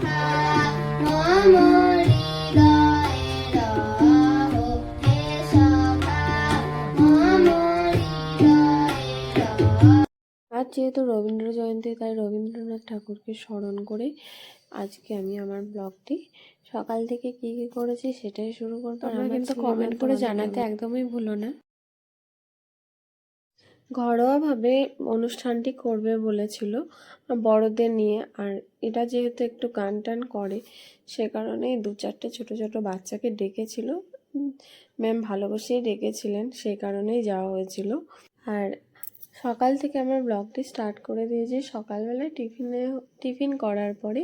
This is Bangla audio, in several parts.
আজ যেহেতু রবীন্দ্র জয়ন্তী, তাই রবীন্দ্রনাথ ঠাকুরকে স্মরণ করে আজকে আমি আমার ব্লগটি সকাল থেকে কি কি করেছি সেটাই শুরু করবো। তোমরা কিন্তু কমেন্ট করে জানাতে একদমই ভুলো না। ঘরোয়াভাবে অনুষ্ঠানটি করবে বলেছিল বড়দের নিয়ে, আর এটা যেহেতু একটু গান টান করে সে কারণেই 2-4টে ছোটো ছোটো বাচ্চাকে ডেকেছিল। ম্যাম ভালোবেসেই ডেকেছিলেন, সেই কারণেই যাওয়া হয়েছিল। আর সকাল থেকে আমার ব্লগটি স্টার্ট করে দিয়েছি। সকালবেলায় টিফিন করার পরে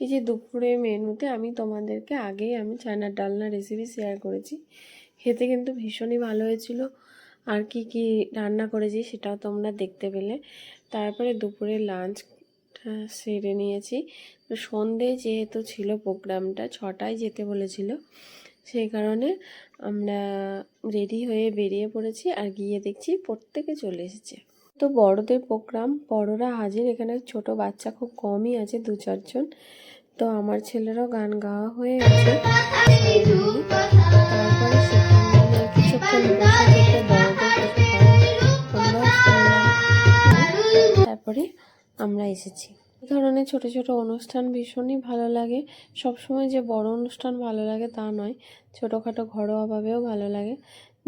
এই যে দুপুরে মেনুতে আমি তোমাদেরকে আগেই চানার ডালনা রেসিপি শেয়ার করেছি। খেতে কিন্তু ভীষণই ভালো হয়েছিল। আর কি কি রান্না করেছি সেটাও তোমরা দেখতে পেলে। তারপরে দুপুরে লাঞ্চ সেরে নিয়েছি। সন্ধে যেহেতু ছিল প্রোগ্রামটা 6টায় যেতে বলেছিল, সেই কারণে আমরা রেডি হয়ে বেরিয়ে পড়েছি। আর গিয়ে দেখছি প্রত্যেকে চলে এসেছে। তো বড়দের প্রোগ্রাম, বড়রা হাজির। এখানে ছোট বাচ্চা খুব কমই আছে, 2-4 জন। তো আমার ছেলেরও গান গাওয়া হয়ে গেছে। তারপরে সেখানে কিছুক্ষণ বসে থেকে বড়দের কিছু গান আমরাও শুনলাম। তারপরে আমরা এসেছি। এই ধরনের ছোট ছোট অনুষ্ঠান ভীষণই ভালো লাগে। সবসময় যে বড় অনুষ্ঠান ভালো লাগে তা নয়, ছোটোখাটো ঘরোয়াভাবেও ভালো লাগে।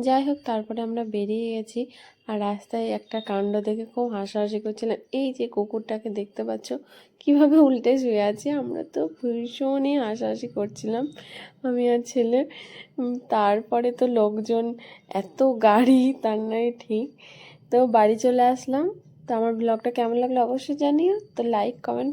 যাই হোক, তারপরে আমরা বেরিয়ে গেছি। আর রাস্তায় একটা কাণ্ড দেখে খুব হাসাহাসি করছিলাম। এই যে কুকুরটাকে দেখতে পাচ্ছ কিভাবে উল্টে শুয়ে আছে, আমরা তো ভীষণই হাসাহাসি করছিলাম আমি আর ছেলে। তারপরে তো লোকজন, এত গাড়ি, তার নয় ঠিক। তো বাড়ি চলে আসলাম। তো আমার ব্লগটা কেমন লাগলো অবশ্যই জানিও। তো লাইক, কমেন্ট